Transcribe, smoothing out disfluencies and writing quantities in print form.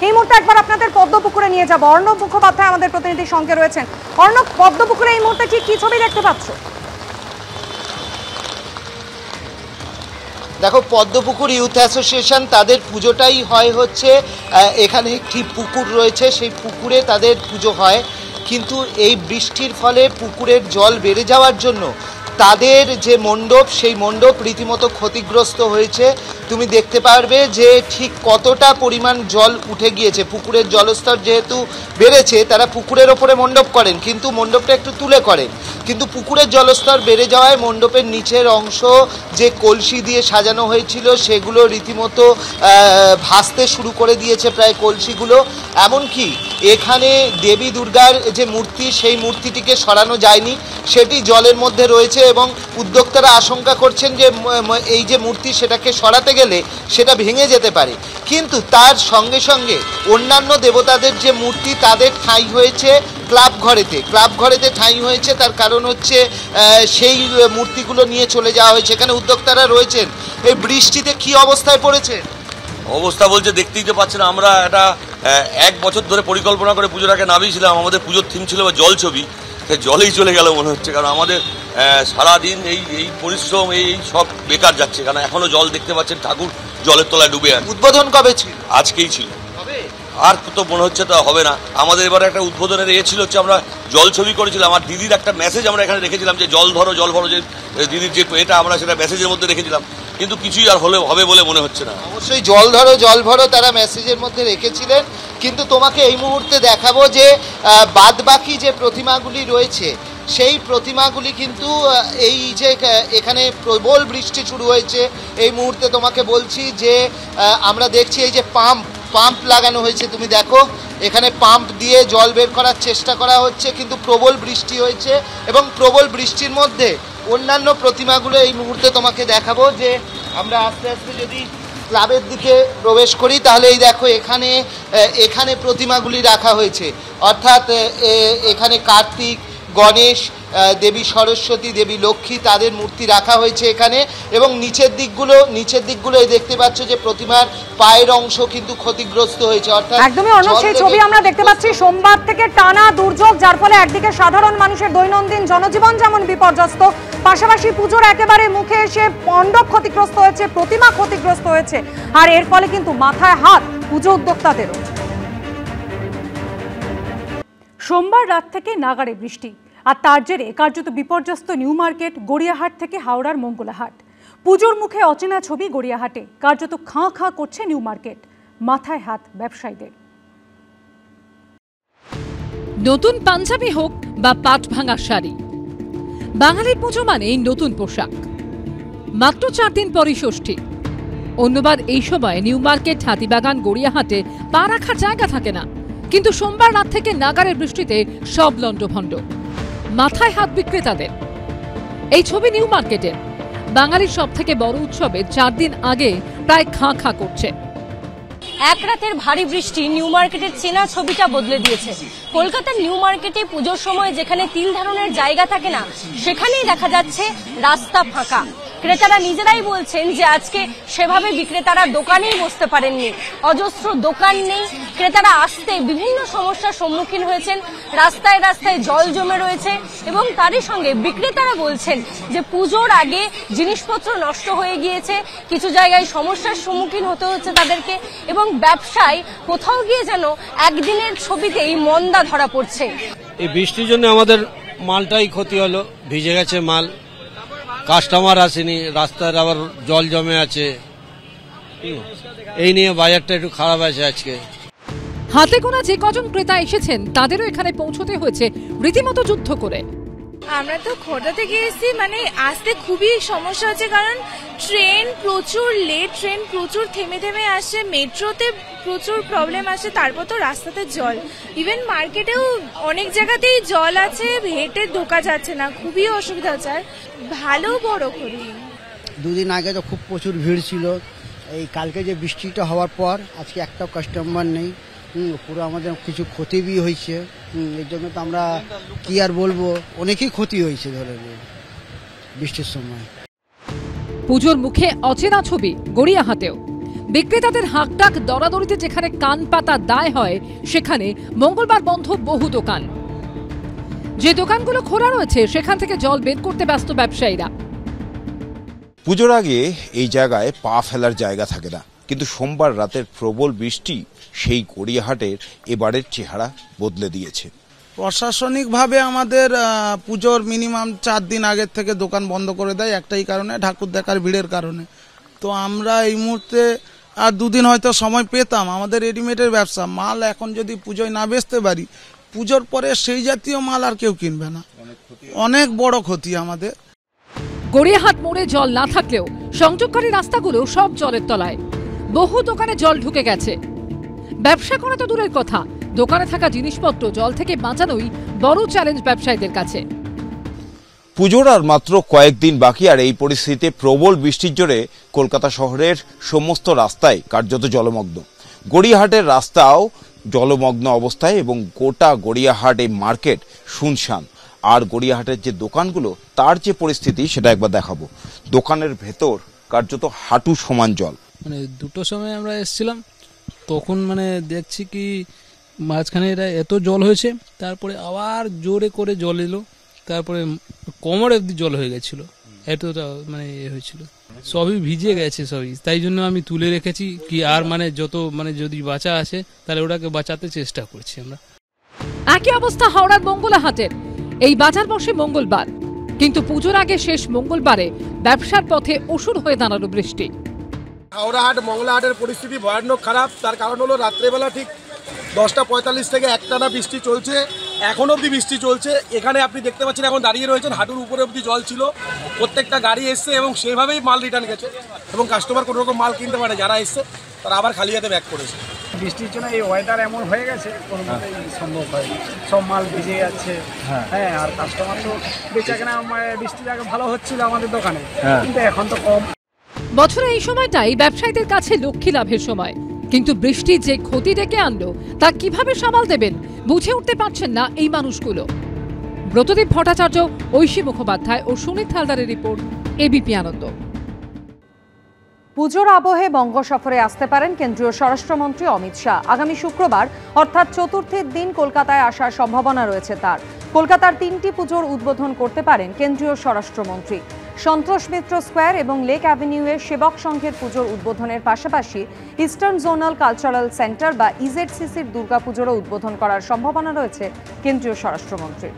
এই মুহূর্তে একবার আপনাদের পদ্মপুকুরে নিয়ে যাব। অর্ণব মুখোপাধ্যায় আমাদের প্রতিনিধির সঙ্গে রয়েছেন। অর্ণব, পদ্মপুকুরে এই মুহূর্তে কি ছবি দেখতে পাচ্ছ? দেখো, পদ্মপুকুর ইউথ অ্যাসোসিয়েশন তাদের পুজোটাই হয় হচ্ছে এখানে একটি পুকুর রয়েছে, সেই পুকুরে তাদের পুজো হয়। কিন্তু এই বৃষ্টির ফলে পুকুরের জল বেড়ে যাওয়ার জন্য তাদের যে মণ্ডপ, সেই মণ্ডপ রীতিমতো ক্ষতিগ্রস্ত হয়েছে। তুমি দেখতে পারবে যে ঠিক কতটা পরিমাণ জল উঠে গিয়েছে। পুকুরের জলস্তর যেহেতু বেড়েছে, তারা পুকুরের ওপরে মণ্ডপ করেন, কিন্তু মণ্ডপটা একটু তুলে করেন। কিন্তু পুকুরের জলস্তর বেড়ে যাওয়ায় মণ্ডপের নিচের অংশ যে কলসি দিয়ে সাজানো হয়েছিল সেগুলো রীতিমতো ভাসতে শুরু করে দিয়েছে প্রায় কলসিগুলো। এমনকি এখানে দেবী দুর্গার যে মূর্তি, সেই মূর্তিটিকে সরানো যায়নি, সেটি জলের মধ্যে রয়েছে এবং উদ্যোক্তারা আশঙ্কা করছেন যে এই যে মূর্তি, সেটাকে সরাতে গেলে সেটা ভেঙে যেতে পারে। কিন্তু তার সঙ্গে সঙ্গে অন্যান্য দেবতাদের যে মূর্তি, তাদের ঠাঁই হয়েছে ক্লাব ঘরেতে ঠাঁই হয়েছে। তার কারণ হচ্ছে সেই মূর্তিগুলো নিয়ে চলে যাওয়া হয়েছে। এখানে উদ্যোক্তারা রয়েছেন। এই বৃষ্টিতে কি অবস্থায় পড়েছে? অবস্থা বলছে দেখতেই তো পাচ্ছেন। আমরা একটা 1 বছর ধরে পরিকল্পনা করে পুজোটাকে নামিয়েছিলাম। আমাদের পুজোর থিম ছিল জল ছবি, জলেই চলে গেল মনে হচ্ছে। কারণ আমাদের সারাদিন এই পরিশ্রম এই সব বেকার যাচ্ছে, কারণ এখনো জল দেখতে পাচ্ছেন, ঠাকুর জলের তলায় ডুবে আছে। উদ্বোধন কবে ছিল? আজকেই ছিল। আর তো মনে হচ্ছে তা হবে না। আমাদের এবারে একটা উদ্বোধনের ছিল হচ্ছে, আমরা জল ছবি করেছিলাম। আমার দিদির একটা মেসেজ আমরা এখানে রেখেছিলাম যে জল ভরো যে দিদির যে এটা, আমরা সেটা মেসেজের মধ্যে রেখেছিলাম, কিন্তু কিছুই আর হবে বলে মনে হচ্ছে না। অবশ্যই জল ভরো তারা মেসেজের মধ্যে রেখেছিলেন। কিন্তু তোমাকে এই মুহূর্তে দেখাবো যে বাদবাকি যে প্রতিমাগুলি রয়েছে, সেই প্রতিমাগুলি কিন্তু এই যে এখানে প্রবল বৃষ্টি শুরু হয়েছে, এই মুহূর্তে তোমাকে বলছি যে আমরা দেখছি এই যে পাম্প লাগানো হয়েছে। তুমি দেখো, এখানে পাম্প দিয়ে জল বের করার চেষ্টা করা হচ্ছে, কিন্তু প্রবল বৃষ্টি হয়েছে এবং প্রবল বৃষ্টির মধ্যে অন্যান্য প্রতিমাগুলো এই মুহূর্তে তোমাকে দেখাবো। যে আমরা আস্তে আস্তে যদি ক্লাবের দিকে প্রবেশ করি, তাহলে এই দেখো এখানে প্রতিমাগুলি রাখা হয়েছে। অর্থাৎ এখানে কার্তিক, গণেশ, দেবী সরস্বতী, দেবী লক্ষ্মী, তাদের মূর্তি রাখা হয়েছে এখানে। এবং নিচের দিকগুলো এই দেখতে পাচ্ছ যে প্রতিমার পায়ের অংশ কিন্তু ক্ষতিগ্রস্ত হয়েছে। অর্থাৎ একদমই অনন্য সেই ছবি আমরা দেখতে পাচ্ছি। সোমবার থেকে টানা দুর্যোগ, যার ফলে একদিকে সাধারণ মানুষের দৈনন্দিন জনজীবন যেমন বিপর্যস্ত, পাশাপাশি পুজোর একেবারে মুখে এসে মণ্ডপ ক্ষতিগ্রস্ত হয়েছে, প্রতিমা ক্ষতিগ্রস্ত হয়েছে। আর এর ফলে কিন্তু মাথায় হাত পুজো উদ্যোক্তাদেরও। সোমবার রাত থেকে নাগাড়ে বৃষ্টি, আর তার জেরে কার্যত বিপর্যস্ত নিউ মার্কেট, গড়িয়াহাট থেকে হাওড়ার মঙ্গলাহাট। পুজোর মুখে অচেনা ছবি গড়িয়াহাটে, কার্যত খাঁ খাঁ করছে নিউ মার্কেট। মাথায় হাত ব্যবসায়ীদের। নতুন পাঞ্জাবি হোক বা পাট ভাঙা শাড়ি, বাঙালির পুজো মানেই নতুন পোশাক। মাত্র 4 দিন পরই ষষ্ঠী। অন্যবার এই সময় নিউ মার্কেট, হাতিবাগান, গড়িয়াহাটে পা রাখার জায়গা থাকে না, কিন্তু সোমবার রাত থেকে নাগাড়ের বৃষ্টিতে সব লণ্ডভণ্ড। মাথায় হাত বিক্রেতাদের। এই ছবি নিউ মার্কেটের। বাঙালির সব থেকে বড় উৎসবের 4 দিন আগে প্রায় খাঁ খাঁ করছে। এক রাতের ভারী বৃষ্টি নিউ মার্কেটের চেনা ছবিটা বদলে দিয়েছে। কলকাতার নিউ মার্কেটে পুজোর সময় যেখানে তিল ধারণের জায়গা থাকে না, সেখানেই দেখা যাচ্ছে রাস্তা ফাঁকা। ক্রেতারা নিজেরাই বলছেন যে আজকে সেভাবে বিক্রেতারা দোকানেই বসতে পারেননি। অজস্র দোকান নেই, ক্রেতারা আসতে বিভিন্ন সমস্যার সম্মুখীন হয়েছেন। রাস্তায় রাস্তায় জল জমে রয়েছে এবং তারই সঙ্গে বিক্রেতারা বলছেন যে পুজোর আগে জিনিসপত্র নষ্ট হয়ে গিয়েছে, কিছু জায়গায় সমস্যার সম্মুখীন হতে হচ্ছে তাদেরকে, এবং ব্যবসায় কোথাও গিয়ে যেন একদিনের ছবিতেই মন্দা ধরা পড়ছে। এই বৃষ্টির জন্য আমাদের মালটাই ক্ষতি হলো, ভিজে গেছে মাল, কাস্টমার আসেনি, রাস্তার আবার জল জমে আছে, এই নিয়ে বাজারটা একটু খারাপ আছে আজকে। হাতে গোনা যে কজন ক্রেতা এসেছেন তাদেরও এখানে পৌঁছতে হয়েছে রীতিমতো যুদ্ধ করে। আমরা তো খোর্ধা থেকে এসেছি, মানে আসতে খুবই সমস্যা হচ্ছে, কারণ ট্রেন প্রচুর লেট, ট্রেন প্রচুর থেমে থেমে আসে, মেট্রোতে প্রচুর প্রবলেম আসে, তারপর তো রাস্তাতে জল, ইভেন মার্কেটেও অনেক জায়গাতেই জল আছে, হেঁটে ঢোকা যাচ্ছে না, খুবই অসুবিধা হচ্ছে। আর ভালো বড় করি 2 দিন আগে তো খুব প্রচুর ভিড় ছিল, এই কালকে যে বৃষ্টিটা হওয়ার পর আজকে একটাও কাস্টমার নেই। পুরো আমাদের কিছু ক্ষতি হয়েছে, এর জন্য তো আমরা কি আর বলবো, অনেকই ক্ষতি হয়েছে ধরে বৃষ্টির সময়। পুজোর মুখে অচেনা ছবি গড়িয়াহাটেও। বিক্রেতাদের হাঁকডাক দরাদরিতে যেখানে কান পাতা দায় হয়, সেখানে মঙ্গলবার বন্ধ বহু দোকান। যে দোকানগুলো খোলা রয়েছে সেখান থেকে জল বের করতে ব্যস্ত ব্যবসায়ীরা। পুজোর আগে এই জায়গায় পা ফেলার জায়গা থাকে না, কিন্তু সোমবার রাতের প্রবল বৃষ্টি সেই গড়িয়াহাটের এবারের চেহারা বদলে দিয়েছে। প্রশাসনিকভাবে আমাদের পুজোর মিনিমাম 4 দিন আগের থেকে দোকান বন্ধ করে দেয়, একটাই কারণে, ঠাকুর দেখার ভিড়ের কারণে। তো আমরা এই মুহূর্তে আর 2 দিন হয়তো সময় পেতাম। আমাদের রেডিমেডের ব্যবসা, মাল এখন যদি পুজোয় না বেচতে পারি, পুজোর পরে সেই জাতীয় মাল আর কেউ কিনবে না, অনেক বড় ক্ষতি আমাদের। গড়িয়াহাট মোড়ে জল না থাকলেও সংযোগকারী রাস্তাগুলো সব জলের তলায়। বহু দোকানে জল ঢুকে গেছে। ব্যবসা করা তো দূরের কথা, দোকানে থাকা জিনিসপত্র জল থেকে বাঁচানোই বড় চ্যালেঞ্জ ব্যবসায়ীদের কাছে। পুজোর আর মাত্র কয়েকদিন বাকি, আর এই পরিস্থিতিতে প্রবল বৃষ্টির জোরে কলকাতা শহরের সমস্ত রাস্তায় কার্যত জলমগ্ন। গড়িয়াহাটের রাস্তাও জলমগ্ন অবস্থায় এবং গোটা গড়িয়াহাট এই মার্কেট শুনশান। আর গড়িয়াহাটের যে দোকানগুলো, তার যে পরিস্থিতি সেটা একবার দেখাবো। দোকানের ভেতর কার্যত হাঁটু সমান জল। মানে 2টোর সময় আমরা এসেছিলাম, তখন মানে দেখছি কি মাঝখানে এটা এত জল হয়েছে, তারপরে আবার জোরে করে জল এলো, তারপরে কোমর অবধি জল হয়ে গেছিল, এতটা মানে হয়েছিল, সবই ভিজে গেছে সবই। তাই জন্য আমি তুলে রেখেছি কি আর মানে যত মানে যদি বাঁচা আছে তাহলে ওটাকে বাঁচাতে চেষ্টা করছি আমরা। একই অবস্থা হাওড়ার মঙ্গলাহাটের। এই বাজার বসে মঙ্গলবার, কিন্তু পুজোর আগে শেষ মঙ্গলবারে ব্যবসার পথে অসুর হয়ে দাঁড়ালো বৃষ্টি। হাওড়াহাট মঙ্গলাহাটের পরিস্থিতি ভয়ানক খারাপ। তার কারণ হলো রাত্রেবেলা ঠিক 10:45 থেকে একটানা বৃষ্টি চলছে, এখন অবধি বৃষ্টি চলছে। এখানে আপনি দেখতে পাচ্ছেন এখন দাঁড়িয়ে রয়েছেন, হাঁটুর উপরে অবধি জল ছিল। প্রত্যেকটা গাড়ি এসছে এবং সেভাবেই মাল রিটার্ন গেছে, এবং কাস্টমার কোনো রকম মাল কিনতে পারে, যারা এসছে তারা আবার খালি হাতে ব্যাক করেছে। বৃষ্টির জন্য এই ওয়েদার এমন হয়ে গেছে, কোনো মতেই সম্ভব হয় না, সব মাল ভিজে যাচ্ছে। হ্যাঁ, আর কাস্টমার তো বেচাকেনা বৃষ্টির আগে ভালো হচ্ছিল আমাদের দোকানে, কিন্তু এখন তো কম। বছরে এই সময়টাই ব্যবসায়ীদের কাছে লক্ষ্মী লাভের সময়, কিন্তু বৃষ্টি যে ক্ষতি ডেকে আনলো তা কিভাবে সামাল দেবেন বুঝে উঠতে পারছেন না এই মানুষগুলো। ব্রতদীপ ভট্টাচার্য, ঐশী মুখোপাধ্যায় ও সুনীত হালদারের রিপোর্ট, এবিপি আনন্দ। পুজোর আবহে বঙ্গ সফরে আসতে পারেন কেন্দ্রীয় স্বরাষ্ট্রমন্ত্রী অমিত শাহ। আগামী শুক্রবার অর্থাৎ চতুর্থীর দিন কলকাতায় আসার সম্ভাবনা রয়েছে তার। কলকাতার 3টি পুজোর উদ্বোধন করতে পারেন কেন্দ্রীয় স্বরাষ্ট্রমন্ত্রী। সন্তোষ মিত্র স্কোয়ার এবং লেক অ্যাভিনিউয়ে সেবক সংঘের পুজোর উদ্বোধনের পাশাপাশি ইস্টার্ন জোনাল কালচারাল সেন্টার বা ইজেডসিসির দুর্গাপুজোরও উদ্বোধন করার সম্ভাবনা রয়েছে কেন্দ্রীয় স্বরাষ্ট্রমন্ত্রীর।